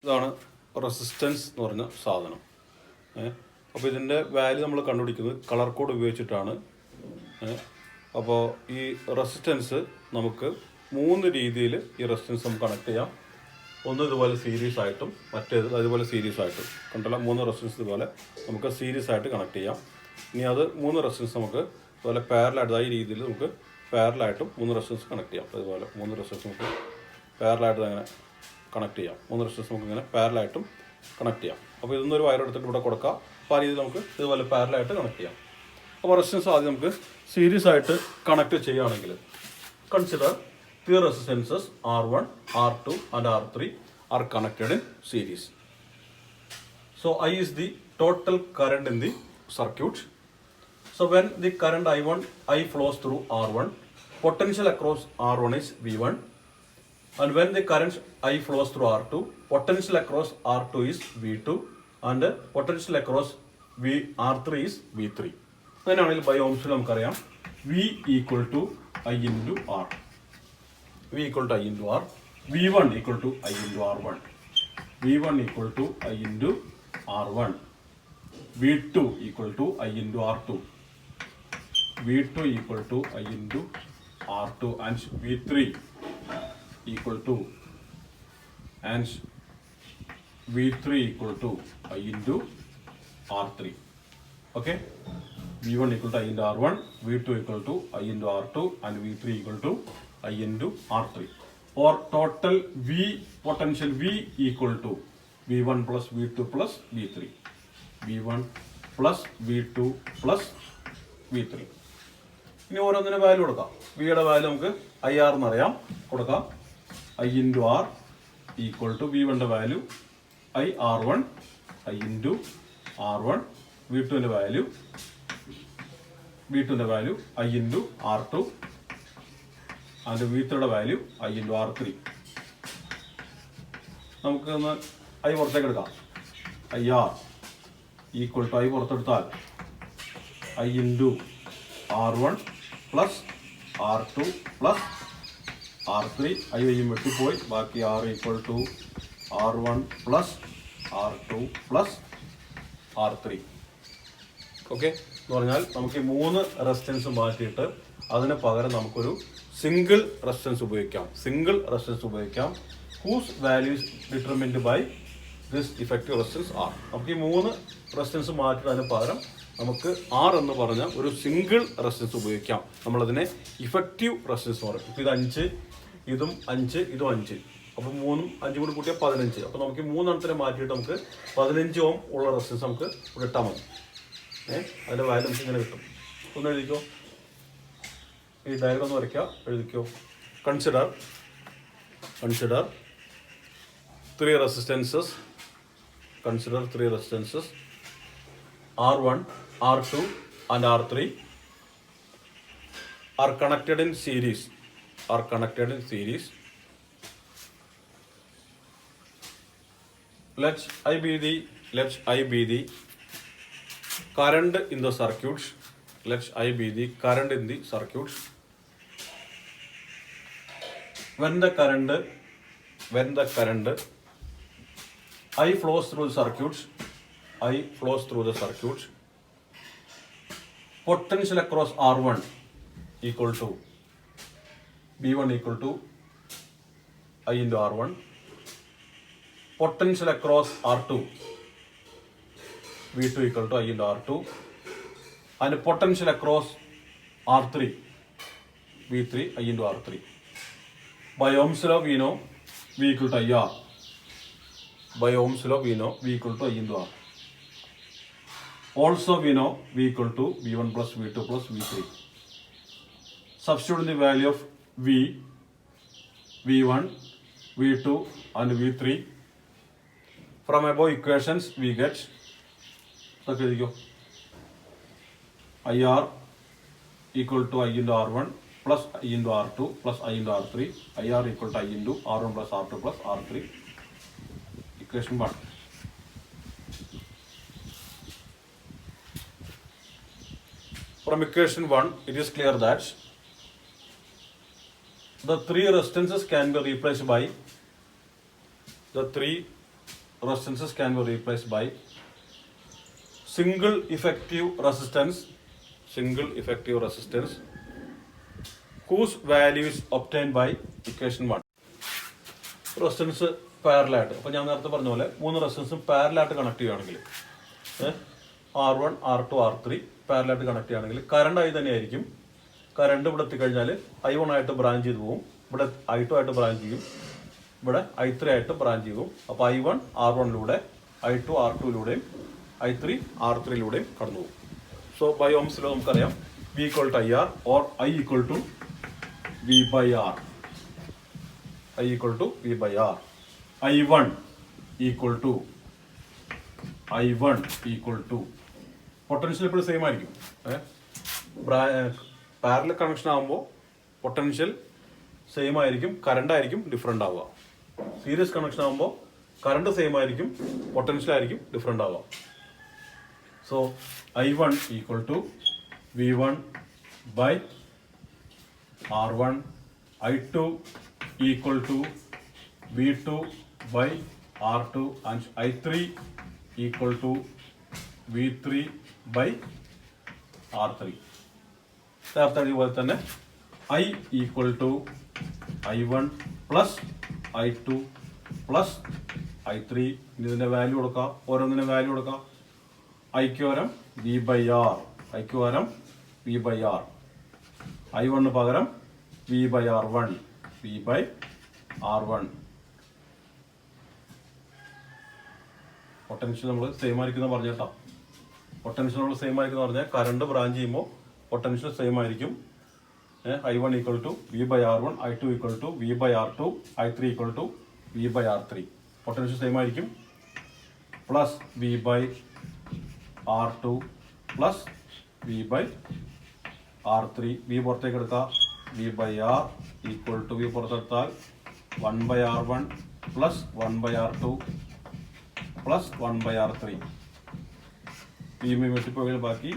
ഇതാണ് റെസിസ്റ്റൻസ് എന്ന് പറഞ്ഞ സാധനം. അപ്പോൾ ഇതിൻ്റെ വാല്യൂ നമ്മൾ കണ്ടുപിടിക്കുന്നത് കളർ കോഡ് ഉപയോഗിച്ചിട്ടാണ്. അപ്പോൾ ഈ റെസിസ്റ്റൻസ് നമുക്ക് 3 രീതിയിൽ ഈ റെസിസ്റ്റൻസ് നമുക്ക് കണക്ട് ചെയ്യാം. ഒന്ന് ഇതുപോലെ സീരീസ് ആയിട്ടും, മറ്റേത് അതുപോലെ സീരീസ് ആയിട്ടും. കണ്ടല്ല, 3 റെസിസ്റ്റൻസ് ഇതുപോലെ നമുക്ക് സീരീസ് ആയിട്ട് കണക്ട് ചെയ്യാം. ഇനി അത് 3 റെസിസ്റ്റൻസ് നമുക്ക് അതുപോലെ പാരലായിട്ട് ഈ രീതിയിൽ നമുക്ക് പാരലായിട്ടും 3 റെസിസ്റ്റൻസ് കണക്ട് ചെയ്യാം. അതുപോലെ 3 റെസിസ്റ്റൻസ് നമുക്ക് പാരലായിട്ട് അങ്ങനെ കണക്ട് ചെയ്യാം. 3 റെസിസ്റ്റൻസ് നമുക്ക് ഇങ്ങനെ പാരലായിട്ടും കണക്ട് ചെയ്യാം. അപ്പോൾ ഇതൊന്നൊരു വയർ എടുത്തിട്ട് ഇവിടെ കൊടുക്കാം. അപ്പോൾ ആ രീതിയിൽ നമുക്ക് ഇതുപോലെ പാരലായിട്ട് കണക്ട് ചെയ്യാം. അപ്പോൾ റെസിസ്റ്റൻസ് ആദ്യം നമുക്ക് സീരീസ് ആയിട്ട് കണക്ട് ചെയ്യുകയാണെങ്കിൽ consider the resistances R1, R2 and R3 are connected in series. So I is the total current in the circuit. So when the current I flows through R1, potential across R1 is V1, and when the current I flows through R2, potential across R2 is V2, and potential across R3 is V3. അങ്ങനെയാണെങ്കിൽ by ഓംസിൽ നമുക്കറിയാം V equal to I into R. V equal to I into R. V1 equal to I into R1. V1 equal to I into R1. V2 equal to I into R2. V2 equal to I into R2 and V3 equal to and V3 equal to I into R3. Okay? V1 equal to I into R1, V2 equal to I into R2 and V3 equal to I into R3. Or total V potential V equal to V1 plus V2 plus V3. V1 plus V2 plus V3. ഇനി ഓരോന്നിന് value കൊടുക്കാം. വിയുടെ value നമുക്ക് IR എന്നറിയാം, കൊടുക്കാം. I into R equal to V1ന്റെ value IR1, I into R1. V2ന്റെ value I into R2 and V3യുടെ value I into R3. നമുക്ക് ഒന്ന് I പുറത്തേക്ക് എടുക്കാം. IR ഈക്വൽ ടു I പുറത്തെടുത്താൽ I into R1 plus R2 plus R3. I വെട്ടിപ്പോയി, ബാക്കി R equal to R1 plus R2 plus R3. Okay എന്ന് പറഞ്ഞാൽ നമുക്ക് ഈ 3 റെസിസ്റ്റൻസ് മാറ്റിയിട്ട് അതിന് പകരം നമുക്കൊരു സിംഗിൾ റെസിസ്റ്റൻസ് ഉപയോഗിക്കാം. Whose values determined by this effective resistance R. നമുക്ക് ഈ 3 റെസിസ്റ്റൻസ് മാറ്റിയിട്ട് അതിന് പകരം നമുക്ക് R എന്ന് പറഞ്ഞ ഒരു സിംഗിൾ റെസിസ്റ്റൻസ് ഉപയോഗിക്കാം. നമ്മളതിനെ ഇഫക്റ്റീവ് റെസിസ്റ്റൻസ് പറയും. ഇപ്പോൾ ഇത് 5, ഇതും 5, ഇതും 5. അപ്പോൾ 3ഉം 5 കൂടി കൂട്ടിയാൽ 15. അപ്പോൾ നമുക്ക് ഈ 3 എണ്ണത്തിനെ മാറ്റിയിട്ട് നമുക്ക് 15 ഓം ഉള്ള റെസിസ്റ്റൻസ് നമുക്ക് ഇവിടെ ഇട്ടാൽ മതി. അതിൻ്റെ വാല്യൂ നമുക്ക് ഇങ്ങനെ കിട്ടും. ഒന്ന് എഴുതിക്കോ, ഈ ഡയഗ്രം ഒന്ന് വരയ്ക്കുക, എഴുതിക്കോ. Consider 3 resistances. R1, R2 and R3 are connected in series. Let I be the current in the circuit. When the current I flows through the circuit, potential across R1 equal to V1 equal to I into R1. Potential across R2, V2 equal to I into R2. And potential across R3, V3, I into R3. By Ohm's law we know V equal to IR. V equal to I into R. Also we know V equal to V1 plus V2 plus V3. Substitute the value of V, V1, V2 and V3. From above equations we get IR equal to I into R1 plus I into R2 plus I into R3. IR equal to I into R1 plus R2 plus R3. Equation 1. From equation 1, it is clear that the 3 resistances can be replaced by the 3 resistances can be replaced by single effective resistance whose value is obtained by equation 1. Resistance പാരലായിട്ട്, അപ്പോൾ ഞാൻ നേരത്തെ പറഞ്ഞ പോലെ 3 റെസിസ്റ്റൻസും പാരലായിട്ട് connect ചെയ്യുകയാണെങ്കിൽ R1, R2, R3 പാരലായിട്ട് കണക്ട് ചെയ്യുകയാണെങ്കിൽ കറണ്ട് ആയി തന്നെയായിരിക്കും. കറണ്ട് ഇവിടെ എത്തിക്കഴിഞ്ഞാൽ I1 ആയിട്ട് ബ്രാഞ്ച് ചെയ്ത് പോകും, ഇവിടെ I2 ആയിട്ട് ബ്രാഞ്ച് ചെയ്യും, ഇവിടെ I3 ആയിട്ട് ബ്രാഞ്ച് ചെയ്യും. അപ്പോൾ I1 R1ലൂടെ, I2 R2ലൂടെയും, I3 R3ലൂടെയും കടന്നു പോകും. സോ ബൈ ഓംസ് ലോ നമുക്കറിയാം V equal to IR or I equal to V by R. I equal to V by R. I1 equal to potential ഇപ്പോൾ same ആയിരിക്കും. Parallel connection ആകുമ്പോൾ potential same ആയിരിക്കും, current ആയിരിക്കും different ആവുക. Series connection ആകുമ്പോൾ current same ആയിരിക്കും, potential ആയിരിക്കും different ആവുക. So I1 equal to V1 by R1, I2 equal to V2 by R2 and I3 equal to V3 by R3. നേരത്തെ അതുപോലെ തന്നെ I equal to I1 plus I2 plus I3. ഇതിൻ്റെ value കൊടുക്കാം, ഓരോന്നിൻ്റെ value കൊടുക്കാം. ഐക്ക് പകരം V by R, ഐക്ക് പകരം V by R. I1 പകരം V by R1, V by R1. Potential നമ്മൾ സെയിം ആയിരിക്കും എന്ന് പറഞ്ഞേട്ടാ. പൊട്ടൻഷ്യൽ നമ്മൾ സെയിം ആയിരിക്കും എന്ന് പറഞ്ഞാൽ കറണ്ട് ബ്രാഞ്ച് ചെയ്യുമ്പോൾ പൊട്ടൻഷ്യൽ സെയിം ആയിരിക്കും. I1 equal to V by R1, I2 equal to V by R2, I3 equal to V by R3. Potential same ആയിരിക്കും. Plus V by R2 plus V by R3. V പുറത്തേക്ക് എടുക്കാം, V by R equal to V പുറത്തെടുത്താൽ 1 by R1 plus 1 by R2 plus 1 by R3. V में multiply बाकी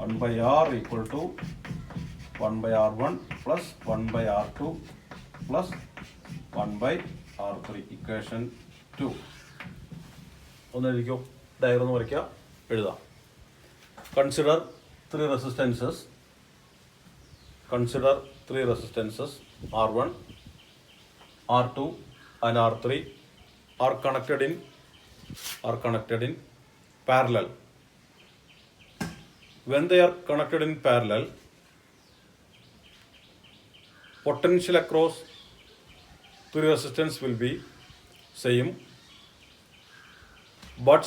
1 by R equal to 1 by R1 plus 1 by R2 plus 1 by R3. Equation 2. ഒന്നെഴുതിക്കോ, diagram ഒന്ന് വരയ്ക്കുക, എഴുതാം. Consider three resistances R1, R2 and R3 are connected in parallel. When they are connected in parallel, potential across three resistance will be same, but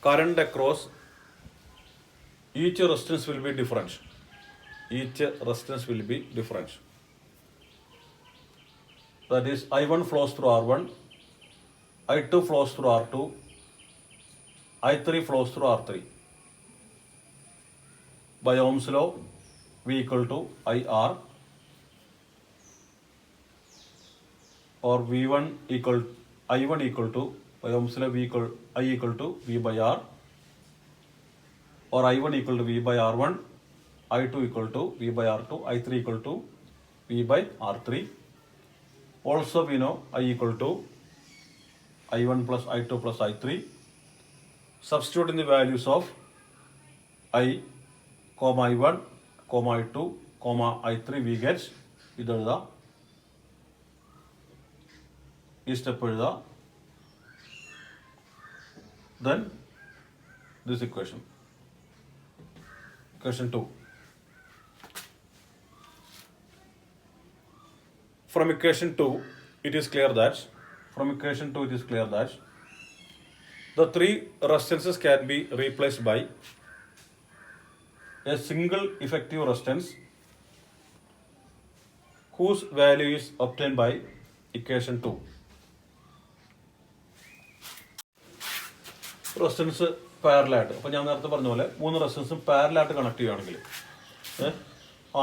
current across each resistance will be different. That is, I1 flows through R1, I2 flows through R2, I3 flows through R3. By Ohm's law, V equal to IR, or V1 equal I1 equal to, by Ohm's law, I equal to V by R, or I1 equal to V by R1, I2 equal to V by R2, I3 equal to V by R3. Also we know I equal to I1 plus I2 plus I3. Substitute in the values of I, I1, I2, I3 we get either the step then this equation. Question 2. From equation 2, it is clear that the three resistances can be replaced by a single effective resistance whose value is obtained by equation 2. Resistance പാരലായിട്ട്, അപ്പോൾ ഞാൻ നേരത്തെ പറഞ്ഞ പോലെ 3 റെസിസ്റ്റൻസും പാരലായിട്ട് connect ചെയ്യുകയാണെങ്കിൽ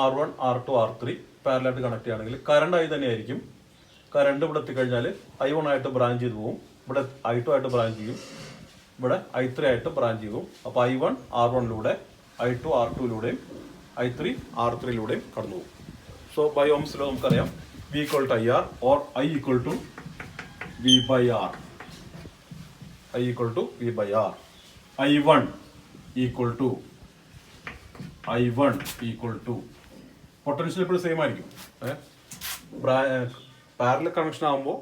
R1, R2, R3 പാരലായിട്ട് കണക്ട് ചെയ്യുകയാണെങ്കിൽ കറണ്ട് ആയി തന്നെയായിരിക്കും. കറണ്ട് ഇവിടെ എത്തിക്കഴിഞ്ഞാൽ I1 ആയിട്ട് ബ്രാഞ്ച് ചെയ്ത് പോകും, ഇവിടെ I2 ആയിട്ട് ബ്രാഞ്ച് ചെയ്യും, ഇവിടെ I3 ആയിട്ട് ബ്രാഞ്ച് ചെയ്യും. അപ്പോൾ I1 R1ലൂടെ, I2 R2ലൂടെയും, I3 R3ലൂടെയും കടന്നു പോകും. സോ ബൈ ഓംസ് ലോ നമുക്കറിയാം V equal to IR or I equal to V by R. I equal to V by R. I1 equal to potential ഇപ്പോൾ same ആയിരിക്കും. Parallel connection ആകുമ്പോൾ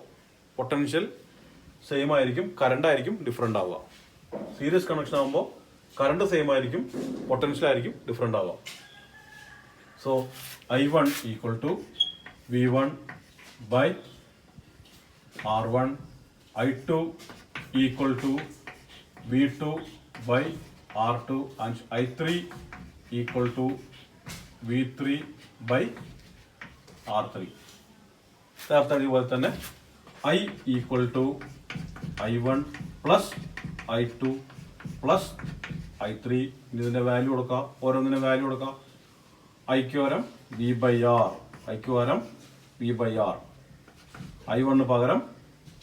potential same ആയിരിക്കും, current ആയിരിക്കും different ആവുക. Series connection ആകുമ്പോൾ current same ആയിരിക്കും, potential ആയിരിക്കും different ആവുക. So I1 equal to V1 by R1, I2 equal to V2 by R2 and I3 equal to V3 by R3. നേരത്തെ അതുപോലെ തന്നെ I equal to I1 plus I2 plus I3. ഇതിൻ്റെ value കൊടുക്കാം, ഓരോന്നിൻ്റെ value കൊടുക്കാം. ഐക്ക് പകരം V by R, ഐക്ക് പകരം V by R. I1 പകരം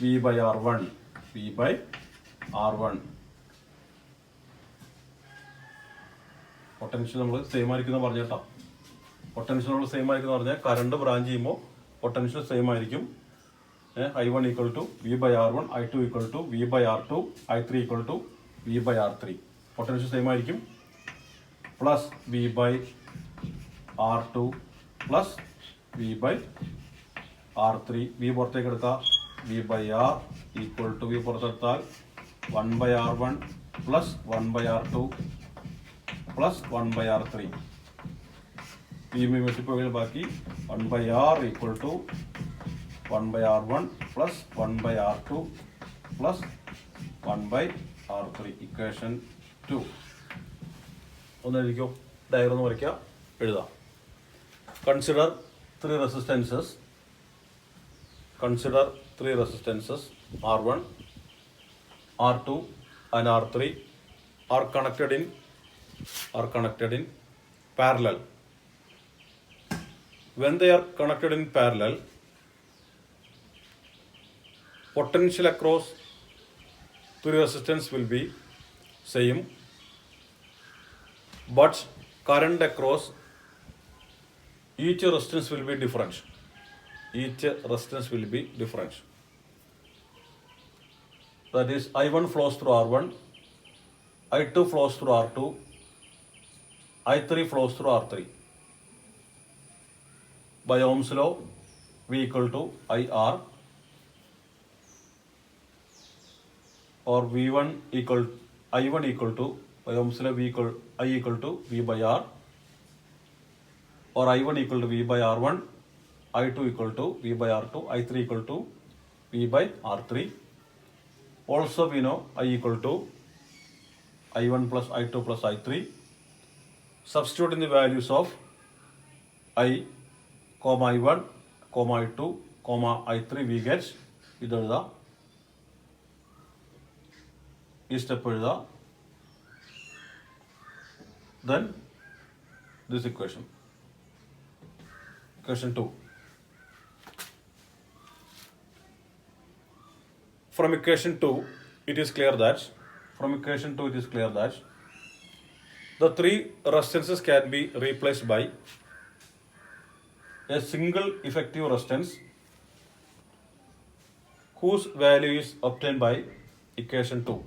V by R1, V by R1. Potential നമ്മൾ സെയിം ആയിരിക്കും എന്ന് പറഞ്ഞേട്ടാ. പൊട്ടൻഷ്യൽ നമ്മൾ സെയിം ആയിരിക്കും എന്ന് പറഞ്ഞാൽ കറണ്ട് ബ്രാഞ്ച് ചെയ്യുമ്പോൾ പൊട്ടൻഷ്യൽ സെയിം ആയിരിക്കും. I1 equal to V by R1, I2 equal to V by R2, I3 equal to V by R3. Potential same ആയിരിക്കും. Plus V by R2 plus V by R3. V പുറത്തേക്ക് എടുക്കുക. V by R equal to V പുറത്തെടുത്താൽ 1 by R1 plus 1 by R2 plus 1 by R3. V में multiply बाकी 1 by R equal to 1 by R1 plus 1 by R2 plus 1 by R3. Equation 2. ഒന്ന് എഴുതിക്കോ, diagram ഒന്ന് വരയ്ക്കുക, എഴുതാം. Consider three resistances. Consider three resistances R1, R2 and R3 are connected in parallel. When they are connected in parallel, potential across three resistance will be same, but current across each resistance will be different. Each resistance will be different. That is, I1 flows through R1, I2 flows through R2, I3 flows through R3. By Ohm's law, V equal to IR, or V1 equal I1 equal to, by Ohm's law, I equal to V by R, or I1 equal to V by R1, I2 equal to V by R2, I3 equal to V by R3. Also we know I equal to I1 plus I2 plus I3. Substitute in the values of I, I1, I2, I3 we get either the step then this equation. Equation 2. From equation 2 it is clear that the three resistances can be replaced by a single effective resistance whose value is obtained by equation 2.